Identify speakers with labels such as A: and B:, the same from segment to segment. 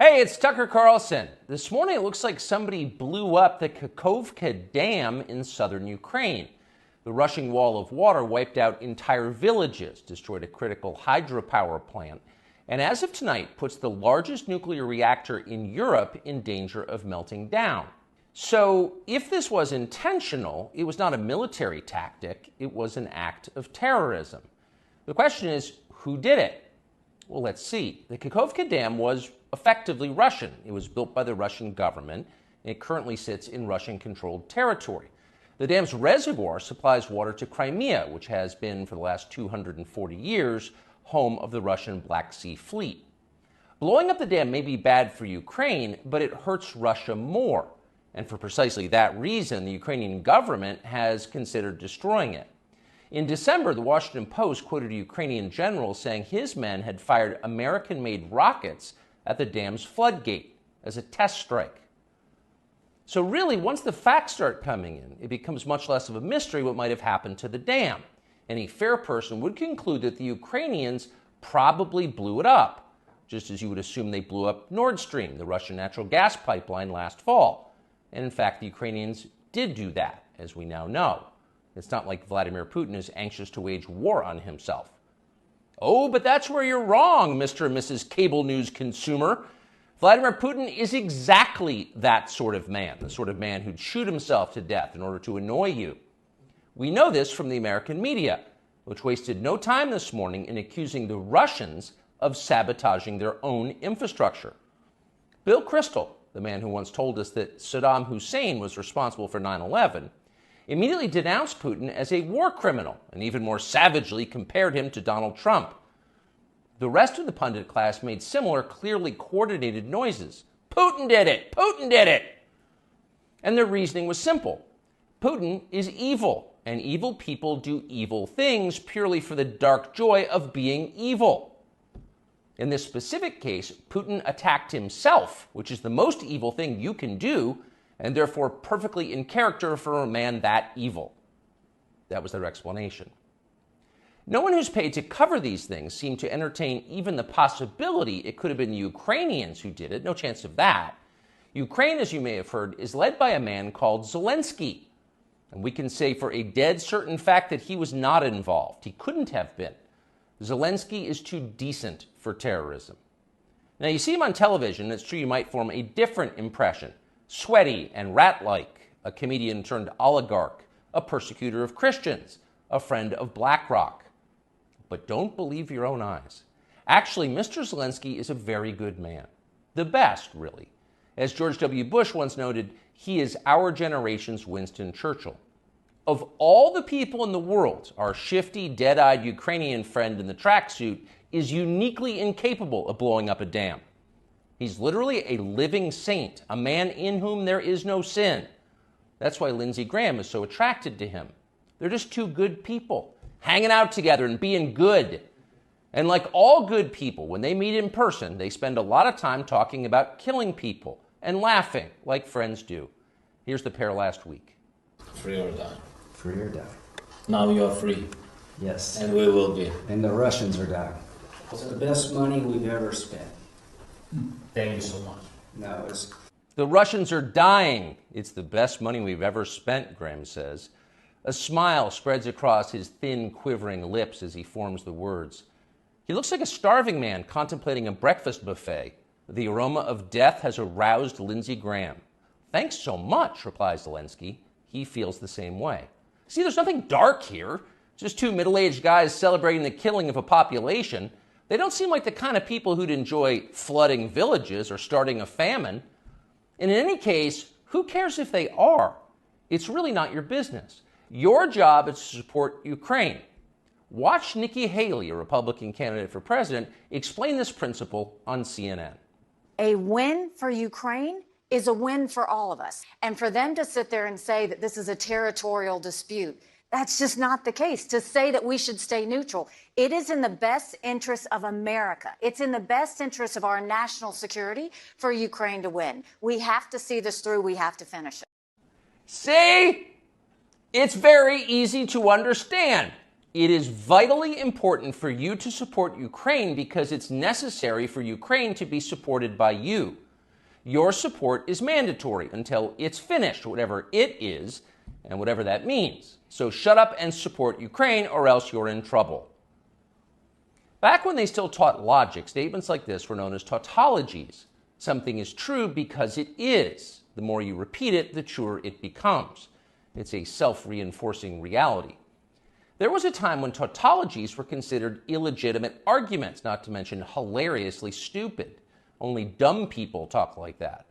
A: Hey, it's Tucker Carlson. This morning it looks like somebody blew up the Kakhovka Dam in southern Ukraine. The rushing wall of water wiped out entire villages, destroyed a critical hydropower plant, and as of tonight puts the largest nuclear reactor in Europe in danger of melting down. So if this was intentional, it was not a military tactic, it was an act of terrorism. The question is, who did it? Well, let's see. The Kakhovka Dam was effectively Russian. It was built by the Russian government, and it currently sits in Russian-controlled territory. The dam's reservoir supplies water to Crimea, which has been, for the last 240 years, home of the Russian Black Sea Fleet. Blowing up the dam may be bad for Ukraine, but it hurts Russia more. And for precisely that reason, the Ukrainian government has considered destroying it. In December, the Washington Post quoted a Ukrainian general saying his men had fired American-made rockets at the dam's floodgate as a test strike. So really, once the facts start coming in, it becomes much less of a mystery what might have happened to the dam. Any fair person would conclude that the Ukrainians probably blew it up, just as you would assume they blew up Nord Stream, the Russian natural gas pipeline, last fall. And in fact, the Ukrainians did do that, as we now know. It's not like Vladimir Putin is anxious to wage war on himself. Oh, but that's where you're wrong, Mr. and Mrs. Cable News consumer. Vladimir Putin is exactly that sort of man, the sort of man who'd shoot himself to death in order to annoy you. We know this from the American media, which wasted no time this morning in accusing the Russians of sabotaging their own infrastructure. Bill Kristol, the man who once told us that Saddam Hussein was responsible for 9/11, immediately denounced Putin as a war criminal and even more savagely compared him to Donald Trump. The rest of the pundit class made similar, clearly coordinated noises. Putin did it! Putin did it! And their reasoning was simple. Putin is evil, and evil people do evil things purely for the dark joy of being evil. In this specific case, Putin attacked himself, which is the most evil thing you can do, and therefore perfectly in character for a man that evil. That was their explanation. No one who's paid to cover these things seemed to entertain even the possibility it could have been the Ukrainians who did it. No chance of that. Ukraine, as you may have heard, is led by a man called Zelensky. And we can say for a dead certain fact that he was not involved. He couldn't have been. Zelensky is too decent for terrorism. Now, you see him on television, and it's true you might form a different impression. Sweaty and rat-like, a comedian turned oligarch, a persecutor of Christians, a friend of BlackRock. But don't believe your own eyes. Actually, Mr. Zelensky is a very good man. The best, really. As George W. Bush once noted, he is our generation's Winston Churchill. Of all the people in the world, our shifty, dead-eyed Ukrainian friend in the tracksuit is uniquely incapable of blowing up a dam. He's literally a living saint, a man in whom there is no sin. That's why Lindsey Graham is so attracted to him. They're just two good people, hanging out together and being good. And like all good people, when they meet in person, they spend a lot of time talking about killing people and laughing like friends do. Here's the pair last week.
B: Free or die.
C: Free or die.
B: Now you are free.
C: Yes.
B: And we will be.
C: And the Russians are dying.
D: It's the best money we've ever spent.
B: Thank you so much.
D: No, it's...
A: The Russians are dying. It's the best money we've ever spent, Graham says. A smile spreads across his thin, quivering lips as he forms the words. He looks like a starving man contemplating a breakfast buffet. The aroma of death has aroused Lindsey Graham. Thanks so much, replies Zelensky. He feels the same way. See, there's nothing dark here. Just two middle-aged guys celebrating the killing of a population. They don't seem like the kind of people who'd enjoy flooding villages or starting a famine. And in any case, who cares if they are? It's really not your business. Your job is to support Ukraine. Watch Nikki Haley, a Republican candidate for president, explain this principle on CNN.
E: A win for Ukraine is a win for all of us. And for them to sit there and say that this is a territorial dispute, that's just not the case. To say that we should stay neutral, it is in the best interest of America. It's in the best interest of our national security for Ukraine to win. We have to see this through. We have to finish it.
A: See? It's very easy to understand. It is vitally important for you to support Ukraine because it's necessary for Ukraine to be supported by you. Your support is mandatory until it's finished, whatever it is, and whatever that means. So shut up and support Ukraine, or else you're in trouble. Back when they still taught logic, statements like this were known as tautologies. Something is true because it is. The more you repeat it, the truer it becomes. It's a self-reinforcing reality. There was a time when tautologies were considered illegitimate arguments, not to mention hilariously stupid. Only dumb people talk like that.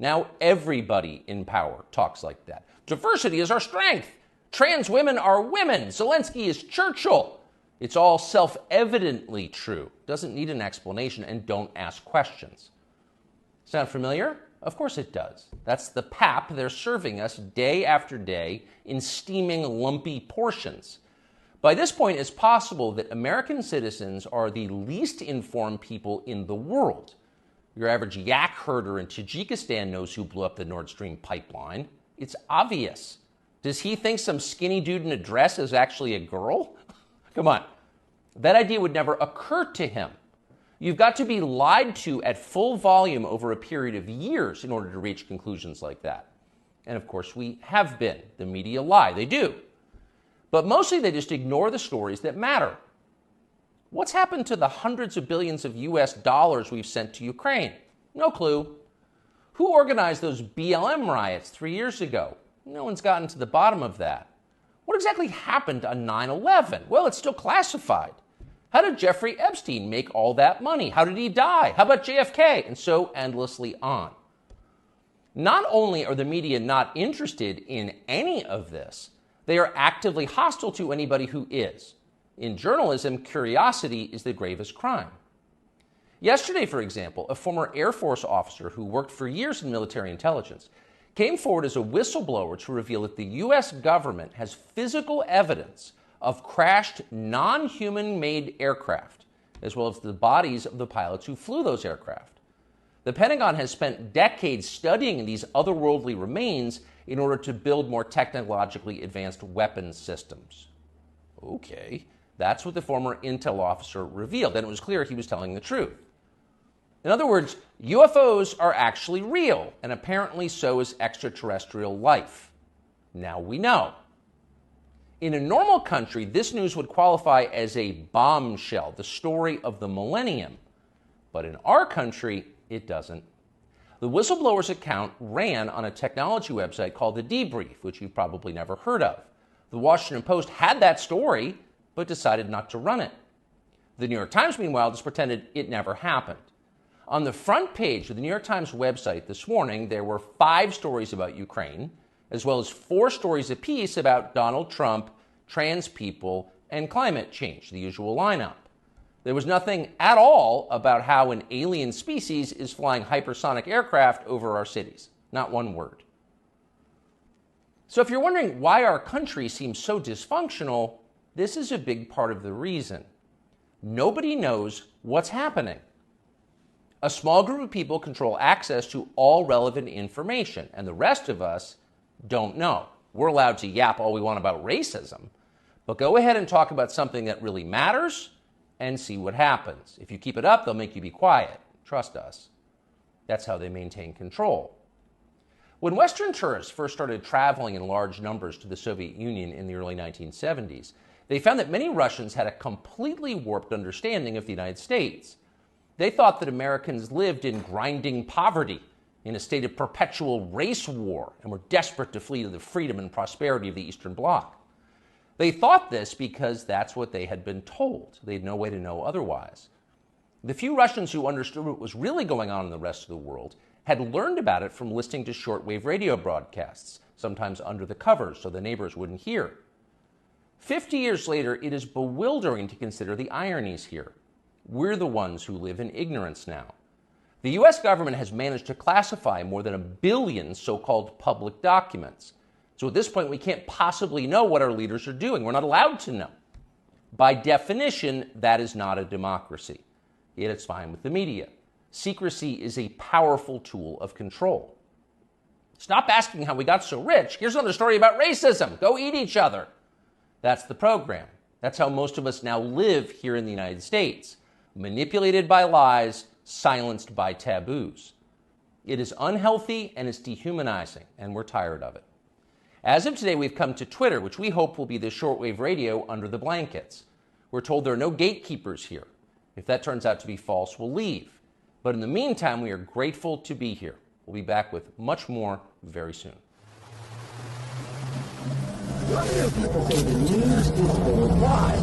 A: Now everybody in power talks like that. Diversity is our strength. Trans women are women. Zelensky is Churchill. It's all self-evidently true. Doesn't need an explanation, and don't ask questions. Sound familiar? Of course it does. That's the pap they're serving us day after day in steaming, lumpy portions. By this point, it's possible that American citizens are the least informed people in the world. Your average yak herder in Tajikistan knows who blew up the Nord Stream pipeline. It's obvious. Does he think some skinny dude in a dress is actually a girl? Come on. That idea would never occur to him. You've got to be lied to at full volume over a period of years in order to reach conclusions like that. And of course, we have been. The media lie. They do. But mostly they just ignore the stories that matter. What's happened to the hundreds of billions of US dollars we've sent to Ukraine? No clue. Who organized those BLM riots 3 years ago? No one's gotten to the bottom of that. What exactly happened on 9/11? Well, it's still classified. How did Jeffrey Epstein make all that money? How did he die? How about JFK? And so endlessly on. Not only are the media not interested in any of this, they are actively hostile to anybody who is. In journalism, curiosity is the gravest crime. Yesterday, for example, a former Air Force officer who worked for years in military intelligence came forward as a whistleblower to reveal that the U.S. government has physical evidence of crashed non-human-made aircraft, as well as the bodies of the pilots who flew those aircraft. The Pentagon has spent decades studying these otherworldly remains in order to build more technologically advanced weapons systems. Okay, that's what the former intel officer revealed, and it was clear he was telling the truth. In other words, UFOs are actually real, and apparently so is extraterrestrial life. Now we know. In a normal country, this news would qualify as a bombshell, the story of the millennium. But in our country, it doesn't. The whistleblower's account ran on a technology website called The Debrief, which you've probably never heard of. The Washington Post had that story, but decided not to run it. The New York Times, meanwhile, just pretended it never happened. On the front page of the New York Times website this morning, there were 5 stories about Ukraine, as well as 4 stories apiece about Donald Trump, trans people, and climate change, the usual lineup. There was nothing at all about how an alien species is flying hypersonic aircraft over our cities. Not one word. So if you're wondering why our country seems so dysfunctional, this is a big part of the reason. Nobody knows what's happening. A small group of people control access to all relevant information, and the rest of us don't know. We're allowed to yap all we want about racism, but go ahead and talk about something that really matters and see what happens. If you keep it up, they'll make you be quiet. Trust us. That's how they maintain control. When Western tourists first started traveling in large numbers to the Soviet Union in the early 1970s, they found that many Russians had a completely warped understanding of the United States. They thought that Americans lived in grinding poverty, in a state of perpetual race war, and were desperate to flee to the freedom and prosperity of the Eastern Bloc. They thought this because that's what they had been told. They had no way to know otherwise. The few Russians who understood what was really going on in the rest of the world had learned about it from listening to shortwave radio broadcasts, sometimes under the covers so the neighbors wouldn't hear. 50 years later, it is bewildering to consider the ironies here. We're the ones who live in ignorance now. The U.S. government has managed to classify more than 1 billion so-called public documents. So at this point, we can't possibly know what our leaders are doing. We're not allowed to know. By definition, that is not a democracy. Yet it's fine with the media. Secrecy is a powerful tool of control. Stop asking how we got so rich. Here's another story about racism. Go eat each other. That's the program. That's how most of us now live here in the United States, manipulated by lies, silenced by taboos. It is unhealthy and it's dehumanizing, and we're tired of it. As of today, we've come to Twitter, which we hope will be the shortwave radio under the blankets. We're told there are no gatekeepers here. If that turns out to be false, we'll leave. But in the meantime, we are grateful to be here. We'll be back with much more very soon.
F: Why do people say the news is the lie?